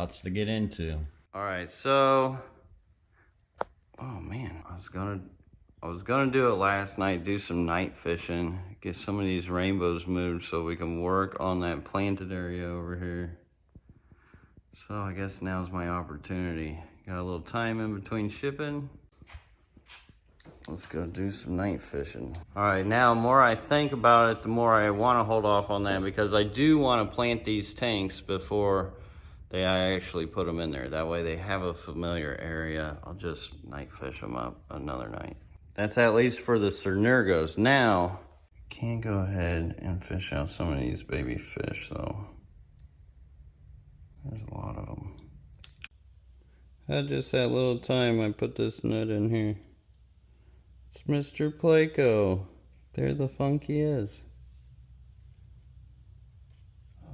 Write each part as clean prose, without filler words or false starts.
Lots to get into. All right, so, oh man, I was gonna do it last night, do some night fishing, get some of these rainbows moved so we can work on that planted area over here. So I guess now's my opportunity. Got a little time in between shipping. Let's go do some night fishing. All right, now the more I think about it, the more I want to hold off on that because I do want to plant these tanks before I actually put them in there. That way they have a familiar area. I'll just night fish them up another night. That's at least for the Cernurgos. Now, can go ahead and fish out some of these baby fish though. There's a lot of them. Just that little time I put this nut in here. It's Mr. Placo. There the funky is.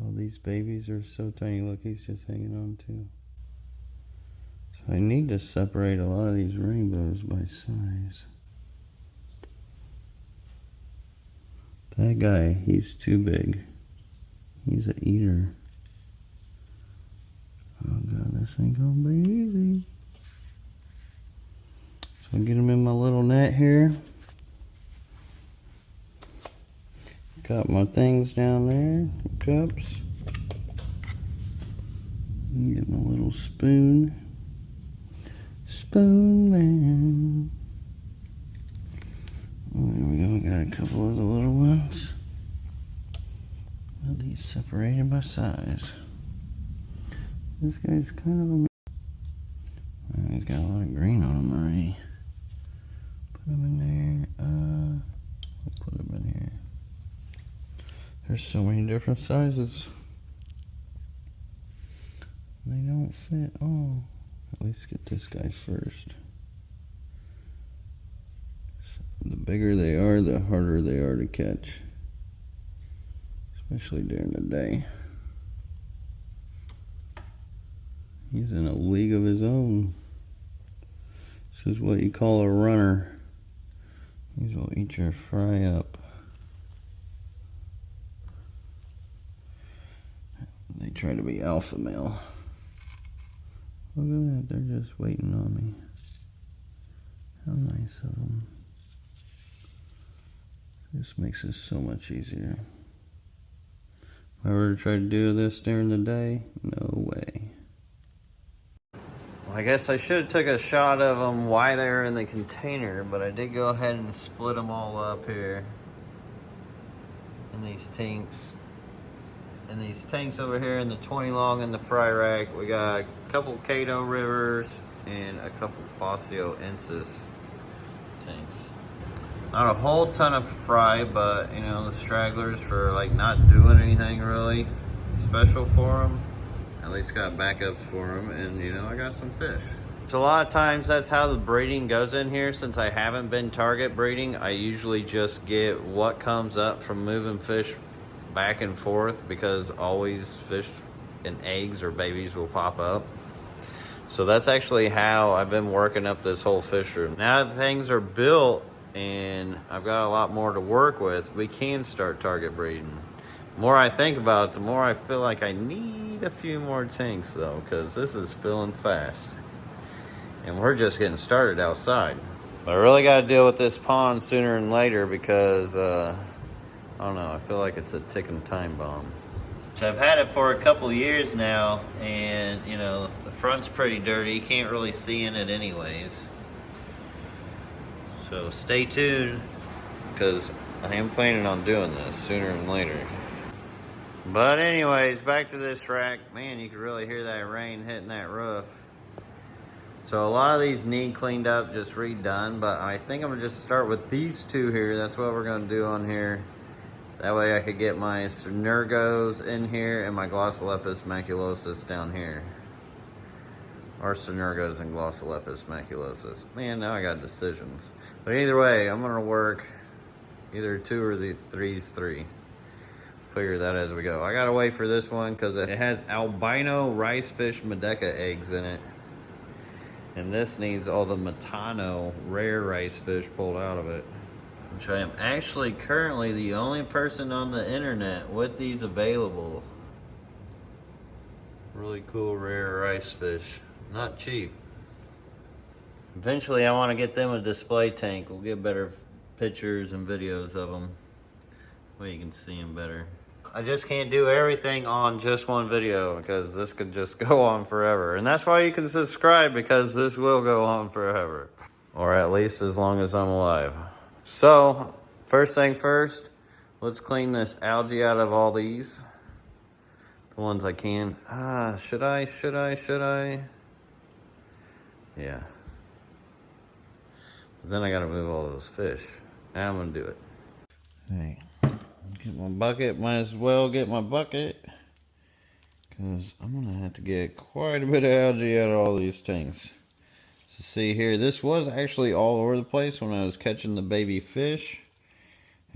Oh, these babies are so tiny. Look, he's just hanging on too. So I need to separate a lot of these rainbows by size. That guy, he's too big. He's an eater. Oh God, this ain't gonna be easy. So I get them in my little net here. Got my things down there, cups. Get my little spoon. Spoon man. Oh, there we go, got a couple of the little ones. Well, these separated by size. This guy's kind of a... he's got a lot of green on him already. Put him in there. We'll put him in here. There's so many different sizes. They don't fit all. At least get this guy first. So the bigger they are, the harder they are to catch. Especially during the day. He's in a league of his own. This is what you call a runner. These will eat your fry up. They try to be alpha male. Look at that, they're just waiting on me. How nice of them. This makes it so much easier. If I were to try to do this during the day, no way. Well, I guess I should have took a shot of them while they were in the container, but I did go ahead and split them all up here in these tanks. In these tanks over here in the 20 long in the fry rack, we got a couple Cato Rivers and a couple Placioensis tanks. Not a whole ton of fry, but you know, the stragglers for like not doing anything really special for them. At least got backups for them, and you know, I got some fish. So a lot of times that's how the breeding goes in here. Since I haven't been target breeding, I usually just get what comes up from moving fish back and forth, because always fish and eggs or babies will pop up. So that's actually how I've been working up this whole fish room. Now that things are built and I've got a lot more to work with, we can start target breeding. The more I think about it, the more I feel like I need a few more tanks though, because this is filling fast. And we're just getting started outside. But I really got to deal with this pond sooner than later because I don't know, I feel like it's a ticking time bomb. So I've had it for a couple years now, and you know, the front's pretty dirty. You can't really see in it anyways. So stay tuned, because I am planning on doing this sooner than later. But anyways, back to this rack. Man, you can really hear that rain hitting that roof. So a lot of these need cleaned up, just redone, but I think I'm gonna just start with these two here. That's what we're gonna do on here. That way I could get my Cernurgos in here and my Glossolepis maculosus down here. Or Cernurgos and Glossolepis maculosus. Man, now I got decisions. But either way, I'm gonna work either 2 or the 3. Figure that as we go. I gotta wait for this one because it has albino Ricefish Medeca eggs in it. And this needs all the Metano rare Ricefish pulled out of it. Which I am actually currently the only person on the internet with these available. Really cool rare rice fish. Not cheap. Eventually I want to get them a display tank. We'll get better pictures and videos of them. Way you can see them better. I just can't do everything on just one video because this could just go on forever. And that's why you can subscribe, because this will go on forever. Or at least as long as I'm alive. So, first thing first, let's clean this algae out of all these. The ones I can. Should I? Yeah. But then I gotta move all those fish. Now I'm gonna do it. Hey, get my bucket. Might as well get my bucket, because I'm gonna have to get quite a bit of algae out of all these tanks. So see here, this was actually all over the place when I was catching the baby fish.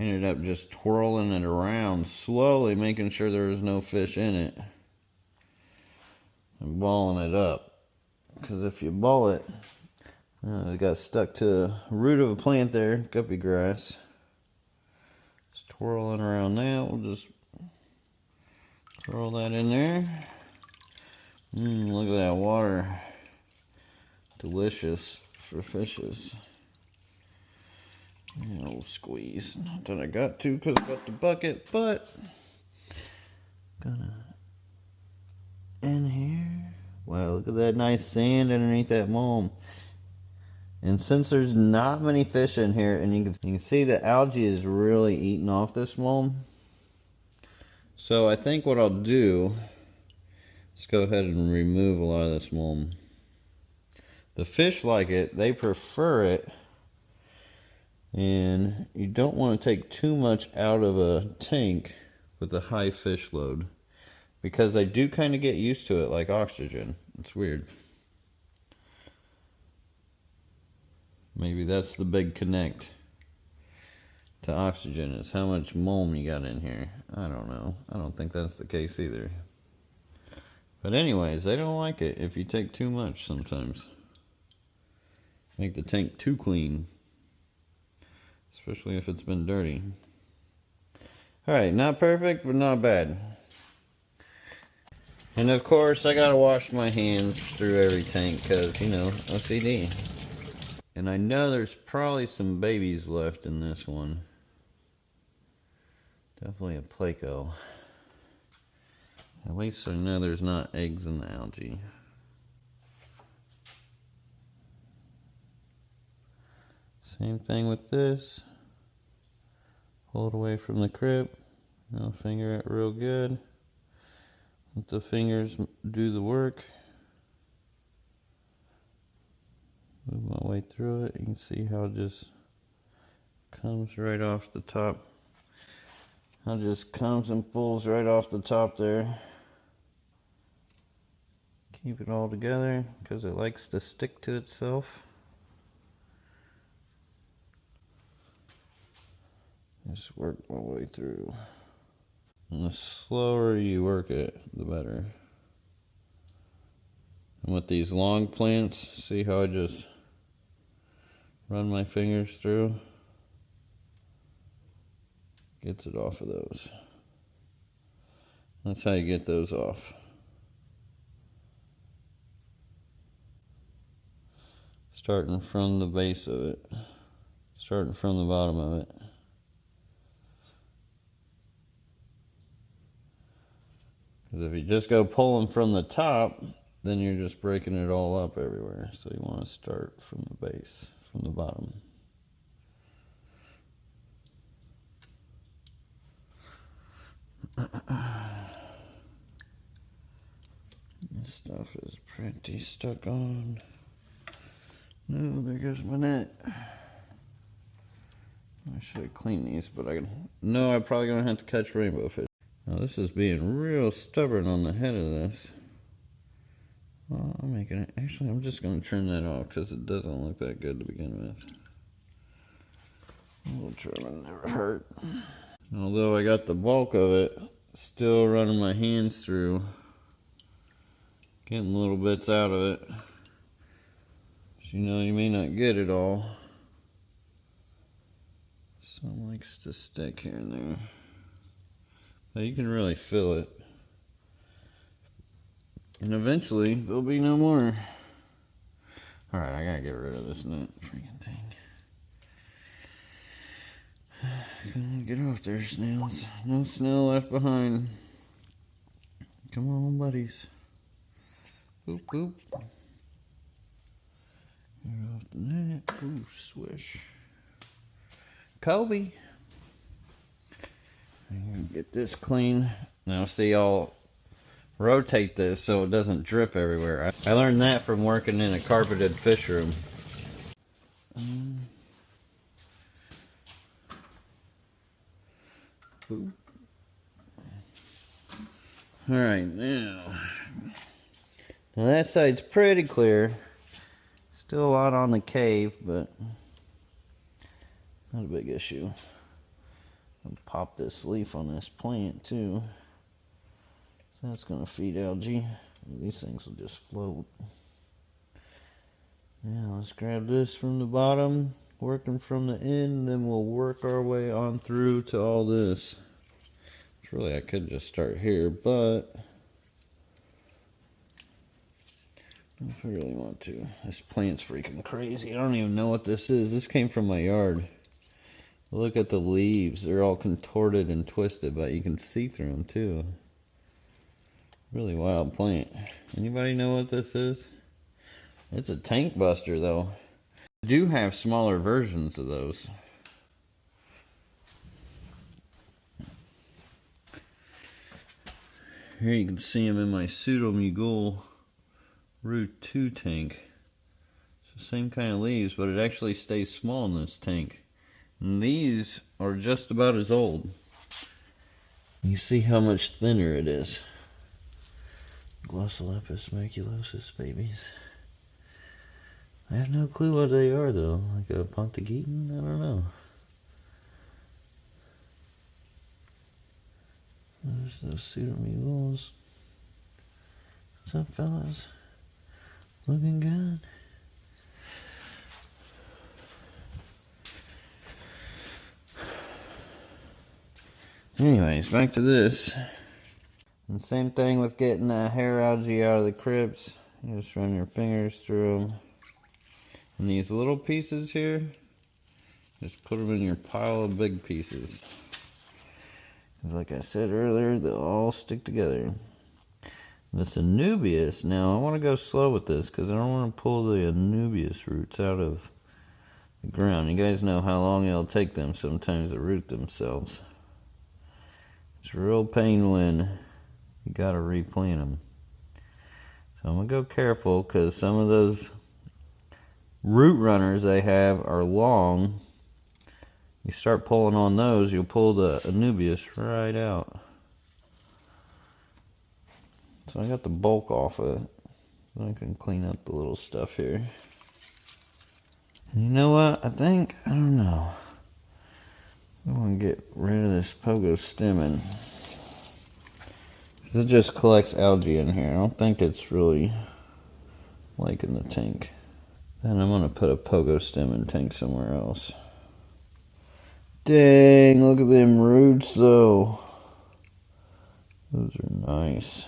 Ended up just twirling it around slowly, making sure there was no fish in it. And balling it up. Because if you ball it, it got stuck to the root of a plant there, guppy grass. Just twirling around now. We'll just throw that in there. Look at that water. Delicious for fishes. We'll squeeze. Not that I got to because I got the bucket, but gonna in here. Wow, look at that nice sand underneath that mulm. And since there's not many fish in here, and you can see the algae is really eating off this mulm. So I think what I'll do is go ahead and remove a lot of this mulm. The fish like it, they prefer it. And you don't want to take too much out of a tank with a high fish load, because they do kind of get used to it like oxygen. It's weird. Maybe that's the big connect to oxygen, is how much mulm you got in here. I don't know. I don't think that's the case either. But anyways, they don't like it if you take too much sometimes. Make the tank too clean. Especially if it's been dirty. Alright, not perfect, but not bad. And of course, I gotta wash my hands through every tank because, you know, OCD. And I know there's probably some babies left in this one. Definitely a placo. At least I know there's not eggs in the algae. Same thing with this. Pull it away from the crypt. Now finger it real good. Let the fingers do the work. Move my way through it. You can see how it just comes right off the top. How it just comes and pulls right off the top there. Keep it all together because it likes to stick to itself. Just work my way through. And the slower you work it, the better. And with these long plants, see how I just run my fingers through? Gets it off of those. That's how you get those off. Starting from the base of it. Starting from the bottom of it. Because if you just go pulling from the top, then you're just breaking it all up everywhere. So you want to start from the base, from the bottom. This stuff is pretty stuck on. No, there goes my net. I should have cleaned these, but I'm probably going to have to catch rainbow fish. Now this is being real stubborn on the head of this. Well, I'm making it. Actually, I'm just going to trim that off because it doesn't look that good to begin with. A little trimming never hurt. Although I got the bulk of it, still running my hands through, getting little bits out of it. So, you know, you may not get it all. Some likes to stick here and there. But you can really feel it. And eventually, there'll be no more. Alright, I gotta get rid of this nut freaking thing. Get off there, snails. No snail left behind. Come on, buddies. Boop, boop. Get off the net. Ooh, swish. Kobe. Get this clean. Now see, I'll rotate this so it doesn't drip everywhere. I learned that from working in a carpeted fish room. Alright, now that side's pretty clear. Still a lot on the cave, but not a big issue. I'll pop this leaf on this plant too. So that's going to feed algae. These things will just float. Now let's grab this from the bottom, working from the end, then we'll work our way on through to all this. Which really I could just start here, but if I really want to. This plant's freaking crazy. I don't even know what this is. This came from my yard. Look at the leaves. They're all contorted and twisted, but you can see through them too. Really wild plant. Anybody know what this is? It's a tank buster though. I do have smaller versions of those. Here you can see them in my Pseudomugul Root 2 tank. It's the same kind of leaves, but it actually stays small in this tank. And these are just about as old. You see how much thinner it is. Glossolepis maculosus babies. I have no clue what they are though. Like a Pontigeton? I don't know. There's those Pseudomuguls. What's up, fellas? Looking good. Anyways, back to this. And same thing with getting that hair algae out of the crypts. You just run your fingers through them. And these little pieces here, just put them in your pile of big pieces. Like I said earlier, they'll all stick together. This Anubias, now I want to go slow with this because I don't want to pull the Anubias roots out of the ground. You guys know how long it'll take them sometimes to root themselves. It's a real pain when you gotta replant them. So I'm gonna go careful because some of those root runners they have are long. You start pulling on those, you'll pull the Anubias right out. So I got the bulk off of it. I can clean up the little stuff here. And you know what? I don't know. I want to get rid of this pogo stemming. It just collects algae in here. I don't think it's really like in the tank. Then I'm going to put a pogo stemming tank somewhere else. Dang, look at them roots though. Those are nice.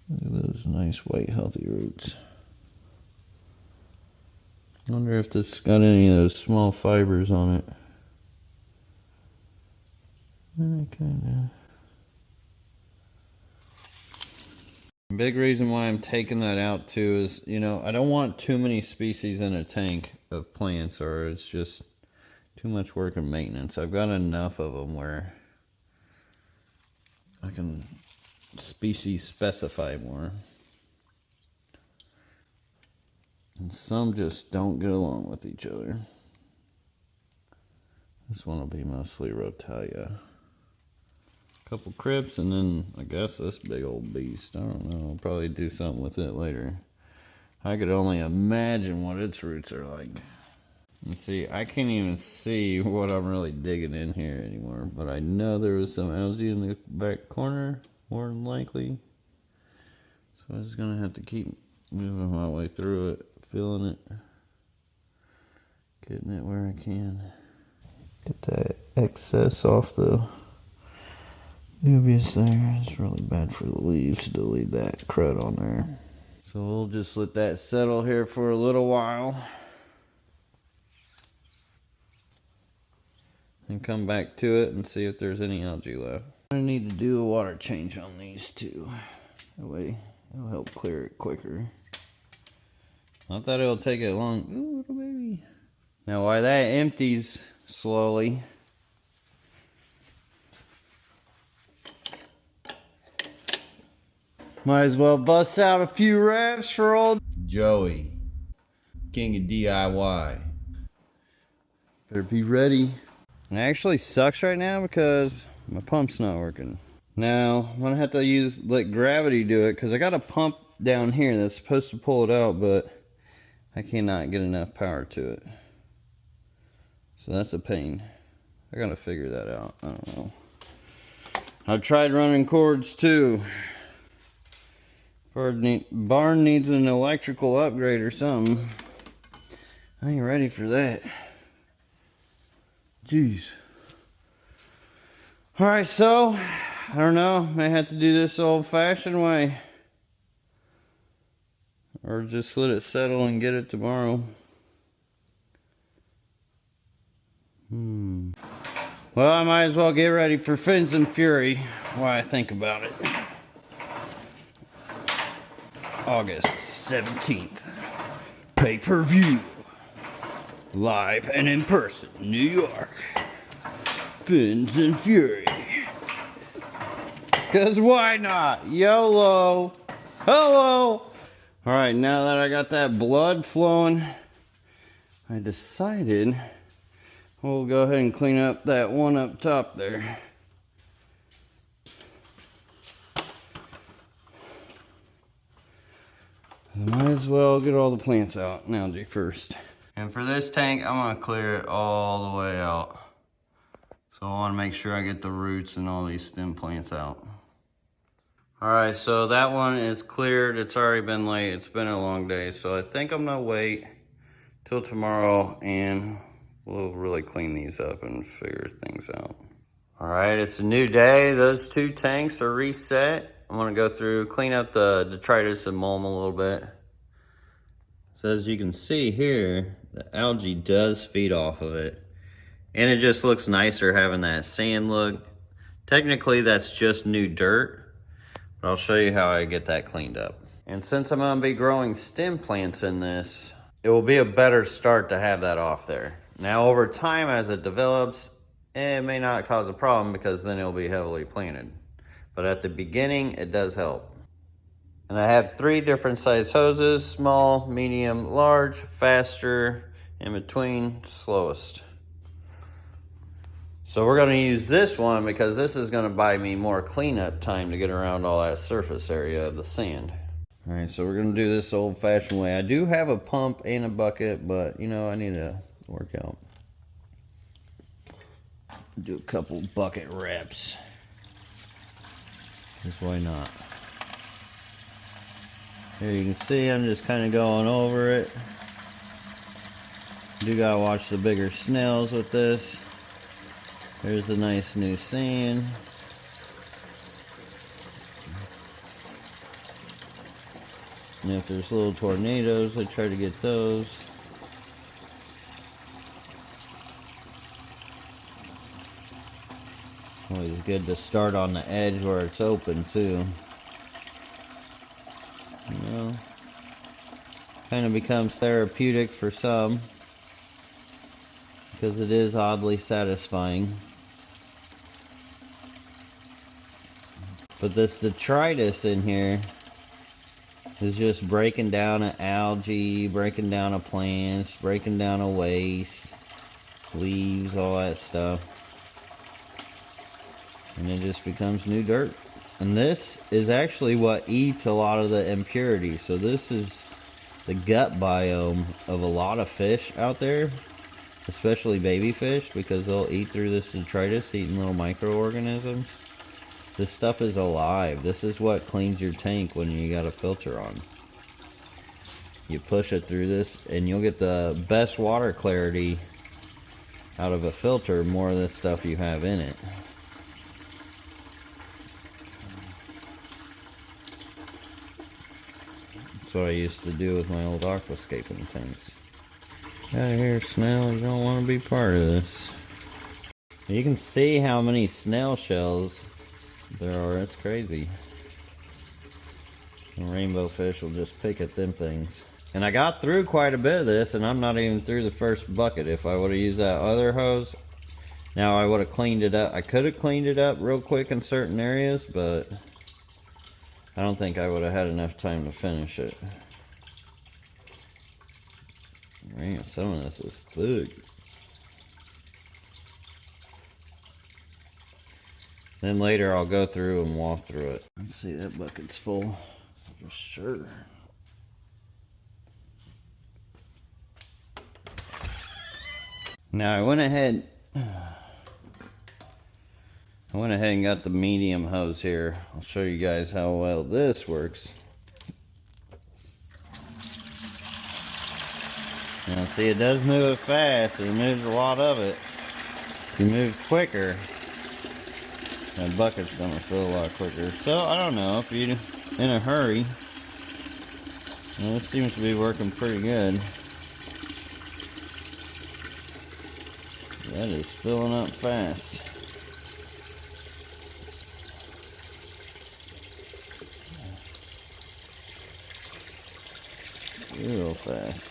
Look at those nice white healthy roots. I wonder if this got any of those small fibers on it. Kinda. Big reason why I'm taking that out too is, you know, I don't want too many species in a tank of plants or it's just too much work and maintenance. I've got enough of them where I can species specify more. And some just don't get along with each other. This one will be mostly Rotala. Couple crypts and then I guess this big old beast. I don't know. I'll probably do something with it later. I could only imagine what its roots are like. And see, I can't even see what I'm really digging in here anymore. But I know there was some algae in the back corner, more than likely. So I'm just going to have to keep moving my way through it, feeling it, getting it where I can. Get that excess off the dubious there. It's really bad for the leaves to leave that crud on there. So we'll just let that settle here for a little while. And come back to it and see if there's any algae left. I need to do a water change on these too. That way it'll help clear it quicker. I thought it'll take it long. Ooh, little baby. Now while that empties slowly, might as well bust out a few rafts for old Joey, king of DIY. Better be ready. It actually sucks right now because my pump's not working. Now I'm gonna have to let gravity do it because I got a pump down here that's supposed to pull it out, but I cannot get enough power to it. So that's a pain. I gotta figure that out. I don't know. I've tried running cords too. Barn needs an electrical upgrade or something. I ain't ready for that. Jeez. Alright, so, I don't know. May have to do this old-fashioned way. Or just let it settle and get it tomorrow. Well, I might as well get ready for Fins and Fury while I think about it. August 17th. Pay-per-view. Live and in person, New York. Fins and Fury. Cause why not? YOLO. Hello. Alright, now that I got that blood flowing, I decided we'll go ahead and clean up that one up top there. I might as well get all the plants out and algae first. And for this tank, I'm gonna clear it all the way out. So I wanna make sure I get the roots and all these stem plants out. All right, so that one is cleared. It's already been late. It's been a long day. So I think I'm gonna wait till tomorrow and we'll really clean these up and figure things out. All right, it's a new day. Those two tanks are reset. I'm gonna go through, clean up the detritus and mulm a little bit. So as you can see here, the algae does feed off of it. And it just looks nicer having that sand look. Technically that's just new dirt, but I'll show you how I get that cleaned up. And since I'm gonna be growing stem plants in this, it will be a better start to have that off there. Now over time as it develops, it may not cause a problem because then it'll be heavily planted. But at the beginning, it does help. And I have 3 different size hoses: small, medium, large, faster, in between, slowest. So we're gonna use this one because this is gonna buy me more cleanup time to get around all that surface area of the sand. All right, so we're gonna do this old fashioned way. I do have a pump and a bucket, but you know, I need to work out. Do a couple bucket reps. Because why not? Here you can see I'm just kind of going over it. Do gotta watch the bigger snails with this. There's the nice new sand. And if there's little tornadoes, I try to get those. Always good to start on the edge where it's open too. You know, kind of becomes therapeutic for some because it is oddly satisfying. But this detritus in here is just breaking down an algae, breaking down a plants, breaking down a waste, leaves, all that stuff. And it just becomes new dirt. And this is actually what eats a lot of the impurities. So this is the gut biome of a lot of fish out there, especially baby fish, because they'll eat through this detritus, eating little microorganisms. This stuff is alive. This is what cleans your tank when you got a filter on. You push it through this and you'll get the best water clarity out of a filter, more of this stuff you have in it. what I used to do with my old aquascaping tanks. Out of here, snail, you don't want to be part of this. You can see how many snail shells there are, it's crazy. And rainbow fish will just pick at them things. And I got through quite a bit of this, and I'm not even through the first bucket. If I would have used that other hose, now I would have cleaned it up. I could have cleaned it up real quick in certain areas, but I don't think I would have had enough time to finish it. Man, some of this is thick. Then later I'll go through and walk through it. Let's see, that bucket's full for sure. Now I went ahead and got the medium hose here. I'll show you guys how well this works. Now see, it does move it fast. It moves a lot of it. If you move quicker, that bucket's gonna fill a lot quicker. So I don't know if you're in a hurry. Well, this seems to be working pretty good. That is filling up fast. Real fast.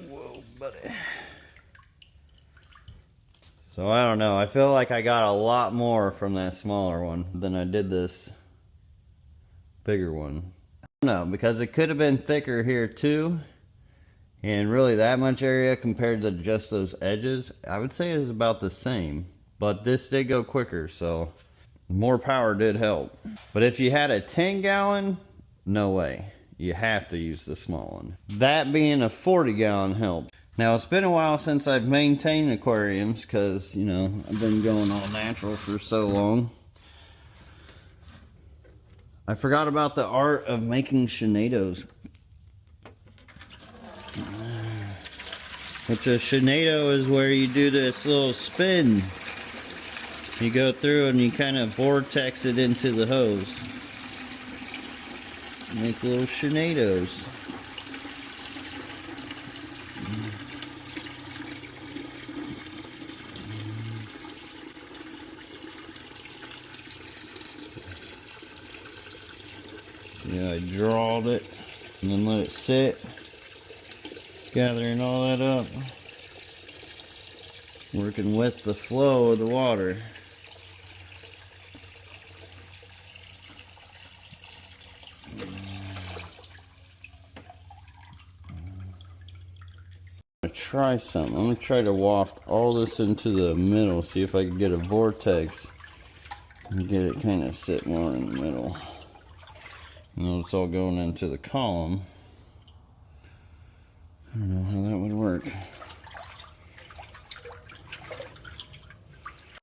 Whoa, buddy. So I don't know. I feel like I got a lot more from that smaller one than I did this bigger one. I don't know, because it could have been thicker here too. And really that much area compared to just those edges, I would say is about the same. But this did go quicker, so more power did help. But if you had a 10-gallon, no way. You have to use the small one. That being a 40-gallon helped. Now it's been a while since I've maintained aquariums because, you know, I've been going all natural for so long. I forgot about the art of making Shinados. Which a Shinado is where you do this little spin. You go through and you kind of vortex it into the hose. Make little Shinados. Yeah, I drawed it and then let it sit, gathering all that up, working with the flow of the water. I'm gonna try something. I'm gonna try to waft all this into the middle, see if I can get a vortex and get it kind of sit more in the middle. You know, it's all going into the column. I don't know how that would work.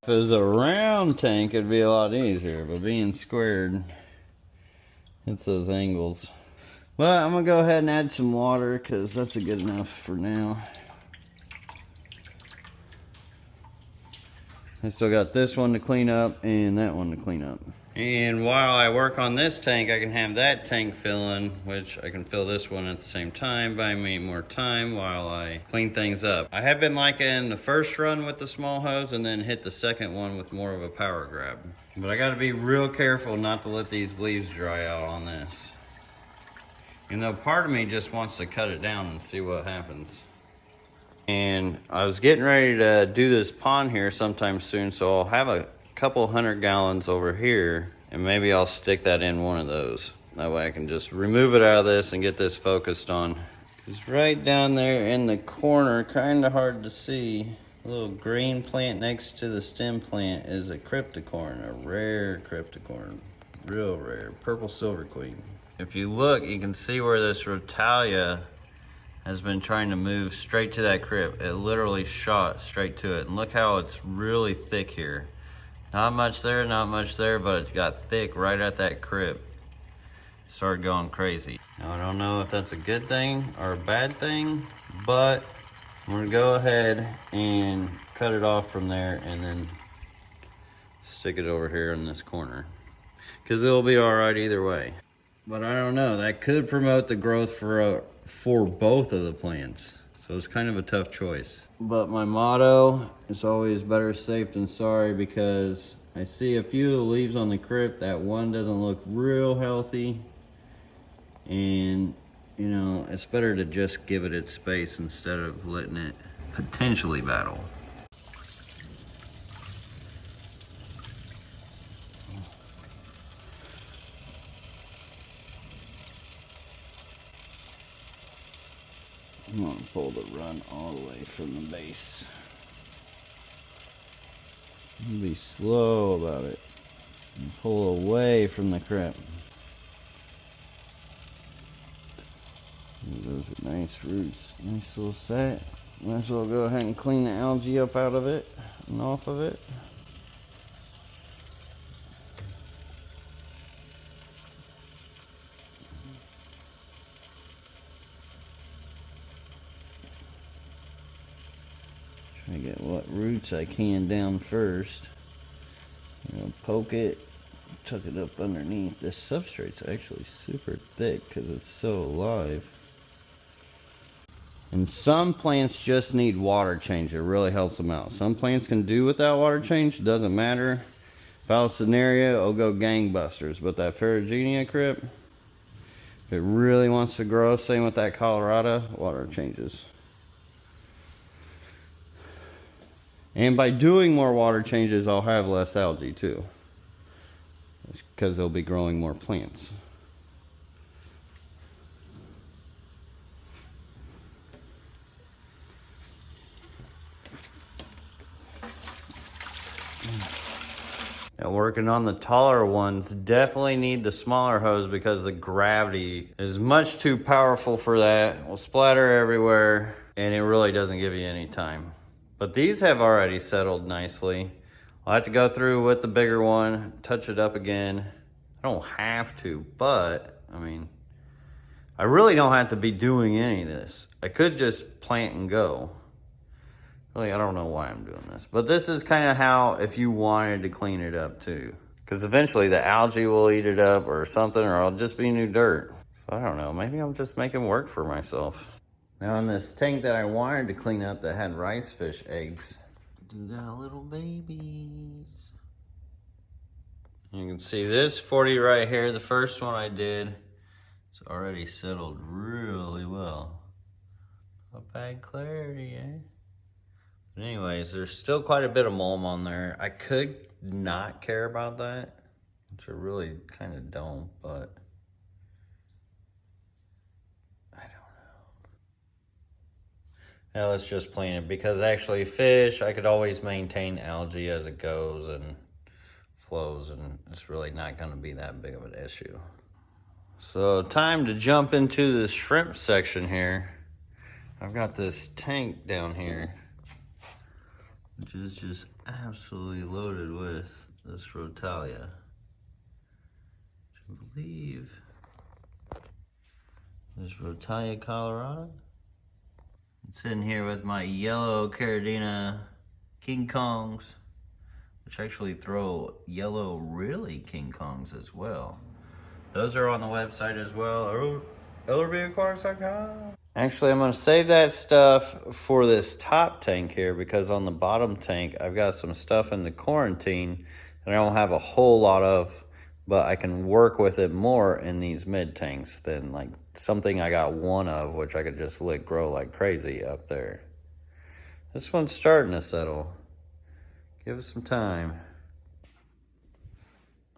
If it was a round tank, it'd be a lot easier, but being squared, it's those angles. Well, I'm gonna go ahead and add some water because that's good enough for now. I still got this one to clean up and that one to clean up. And while I work on this tank, I can have that tank filling, which I can fill this one at the same time, buy me more time while I clean things up. I have been liking the first run with the small hose and then hit the second one with more of a power grab. But I gotta be real careful not to let these leaves dry out on this. You know, part of me just wants to cut it down and see what happens. And I was getting ready to do this pond here sometime soon, so I'll have a couple 100 gallons over here, and maybe I'll stick that in one of those. That way I can just remove it out of this and get this focused on. It's right down there in the corner, kind of hard to see. A little green plant next to the stem plant is a crypticorn, a rare crypticorn, real rare, purple silver queen. If you look, you can see where this Rotala has been trying to move straight to that crypt. It literally shot straight to it. And look how it's really thick here. Not much there, not much there, but it got thick right at that crypt. Started going crazy. Now I don't know if that's a good thing or a bad thing, but I'm gonna go ahead and cut it off from there and then stick it over here in this corner. because it'll be all right either way. But I don't know, that could promote the growth for both of the plants. So it's kind of a tough choice. But my motto is always better safe than sorry, because I see a few of the leaves on the Crypt. That one doesn't look real healthy. And, you know, it's better to just give it its space instead of letting it potentially battle. I'm gonna pull the run all the way from the base. Be slow about it. And pull away from the Crypt. Those are nice roots. Nice little set. Might as well go ahead and clean the algae up out of it and off of it. Try to get what roots I can down first. You know, poke it, tuck it up underneath. This substrate's actually super thick because it's so alive. And some plants just need water change. It really helps them out. Some plants can do without water change. Doesn't matter. If I was scenario, it'll go gangbusters. But that Ferrugenia Crypt, if it really wants to grow, same with that Colorado, water changes. And by doing more water changes, I'll have less algae too. It's because they'll be growing more plants. Now, working on the taller ones, definitely need the smaller hose because the gravity is much too powerful for that. It will splatter everywhere and it really doesn't give you any time. But these have already settled nicely. I'll have to go through with the bigger one, touch it up again. I don't have to, but I mean, I really don't have to be doing any of this. I could just plant and go. Really, I don't know why I'm doing this, but this is kind of how, if you wanted to clean it up too, because eventually the algae will eat it up or something, or it'll just be new dirt. So I don't know, maybe I'm just making work for myself. Now in this tank that I wanted to clean up that had ricefish eggs, do got little babies. You can see this 40 right here, the first one I did, it's already settled really well. Not bad clarity, eh? But anyways, there's still quite a bit of mulm on there. I could not care about that, which I really kind of don't, but I don't know. Now let's just clean it, because actually fish, I could always maintain algae as it goes and flows, and it's really not going to be that big of an issue. So time to jump into this shrimp section here. I've got this tank down here, which is just absolutely loaded with this Rotala. I believe this Rotala Colorado. I'm sitting here with my yellow Caridina King Kongs, which actually throw yellow really King Kongs as well. Those are on the website as well, LRB Actually, I'm going to save that stuff for this top tank here, because on the bottom tank, I've got some stuff in the Quarantine that I don't have a whole lot of, but I can work with it more in these mid tanks than like something I got one of, which I could just let grow like crazy up there. This one's starting to settle. Give it some time.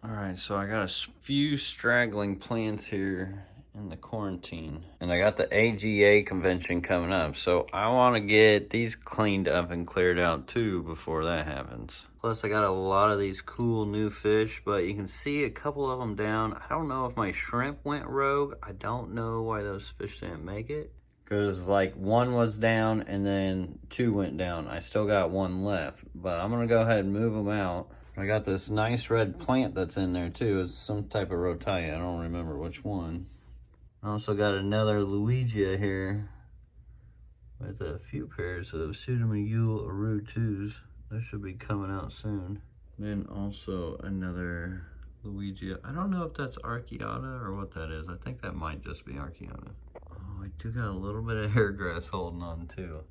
All right, so I got a few straggling plants here in the Quarantine, and I got the AGA convention coming up, so I want to get these cleaned up and cleared out too before that happens. Plus I got a lot of these cool new fish, but you can see a couple of them down. I don't know if my shrimp went rogue. I don't know why those fish didn't make it, because like one was down and then two went down. I still got one left, but I'm gonna go ahead and move them out. I got this nice red plant that's in there too. It's some type of Rotala. I don't remember which one. I also got another Luigia here with a few pairs of Pseudomugule Aru 2s. Those should be coming out soon. Then also another Luigi. I don't know if that's Archaeata or what that is. I think that might just be Archaeata. Oh, I do got a little bit of hair grass holding on too.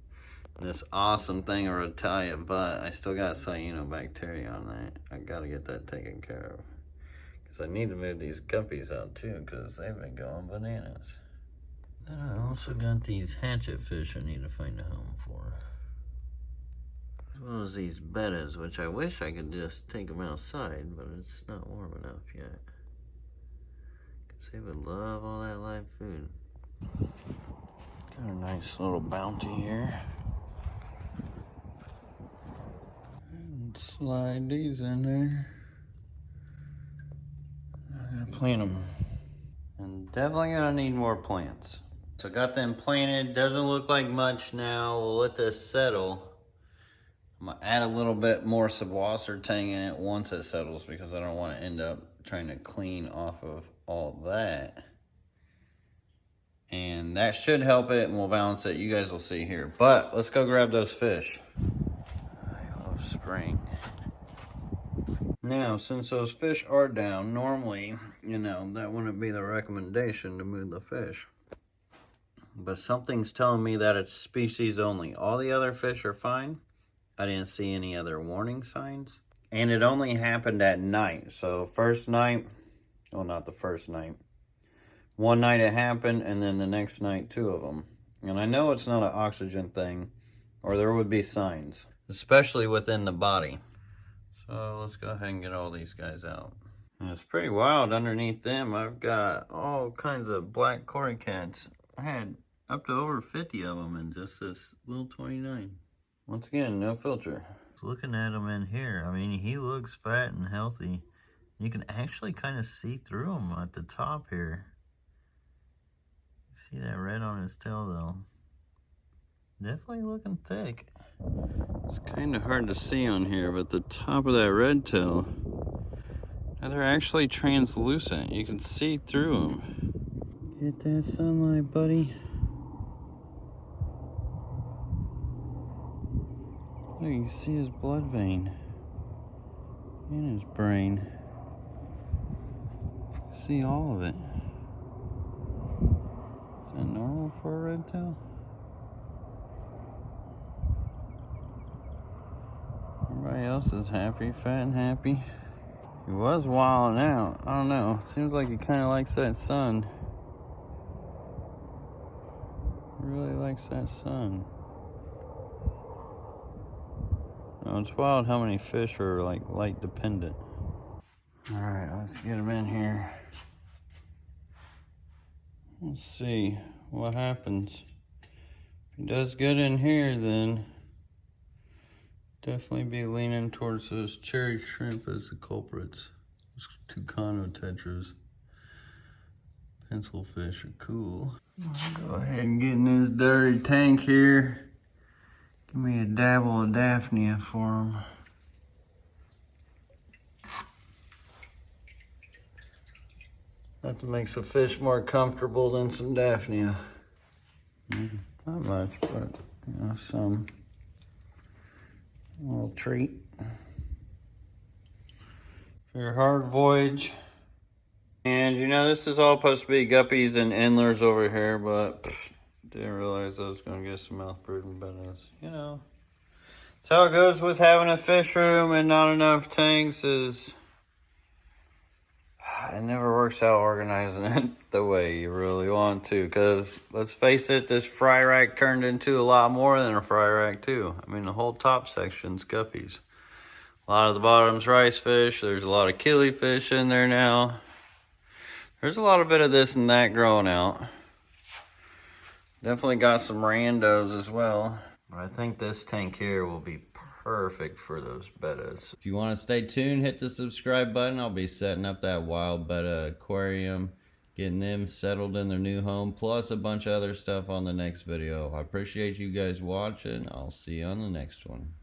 This awesome thing of Rotala, but I still got cyanobacteria on that. I gotta get that taken care of. Because I need to move these guppies out too, because they've been going bananas. Then I also got these hatchet fish I need to find a home for. As well as these bettas, which I wish I could just take them outside, but it's not warm enough yet. Because they would love all that live food. Got a nice little bounty here. And slide these in there. I'm gonna plant them. And definitely gonna need more plants. So got them planted. Doesn't look like much now. We'll let this settle. I'm gonna add a little bit more subwasser tang in it once it settles because I don't want to end up trying to clean off of all that. And that should help it and we'll balance it. You guys will see here. But let's go grab those fish. I love spring. Now, since those fish are down, normally, that wouldn't be the recommendation to move the fish. But something's telling me that it's species only. All the other fish are fine. I didn't see any other warning signs. And it only happened at night. So first night, well, not the first night. One night it happened, and then the next night, 2 of them. And I know it's not an oxygen thing, or there would be signs, especially within the body. So let's go ahead and get all these guys out. And it's pretty wild underneath them. I've got all kinds of black cory cats. I had up to over 50 of them in just this little 29. Once again, no filter. Looking at him in here, I mean, he looks fat and healthy. You can actually kind of see through him at the top here. See that red on his tail though. Definitely looking thick. It's kind of hard to see on here, but the top of that red tail, they're actually translucent. You can see through them. Get that sunlight, buddy. Look, you can see his blood vein and his brain. See all of it. Is that normal for a red tail? Everybody else is happy, fat and happy. He was wilding out. I don't know. Seems like he kind of likes that sun. He really likes that sun. No, it's wild how many fish are like light dependent. Alright, let's get him in here. Let's see what happens. If he does good in here, then definitely be leaning towards those cherry shrimp as the culprits. Those Tucano-tetras. Pencil fish are cool. I'll go ahead and get in this dirty tank here. Give me a dabble of Daphnia for him. That makes the fish more comfortable than some Daphnia. Not much, but some. A little treat for your hard voyage. And this is all supposed to be guppies and endlers over here, but didn't realize I was going to get some mouth brooding bettas. That's how it goes with having a fish room and not enough tanks. It never works out organizing it the way you really want to, because let's face it, this fry rack turned into a lot more than a fry rack too. I mean, the whole top section's guppies. A lot of the bottom's ricefish. There's a lot of killifish in there now. There's a lot of bit of this and that growing out. Definitely got some randos as well. But I think this tank here will be perfect for those bettas. If you want to stay tuned, hit the subscribe button. I'll be setting up that wild betta aquarium, getting them settled in their new home, plus a bunch of other stuff on the next video. I appreciate you guys watching. I'll see you on the next one.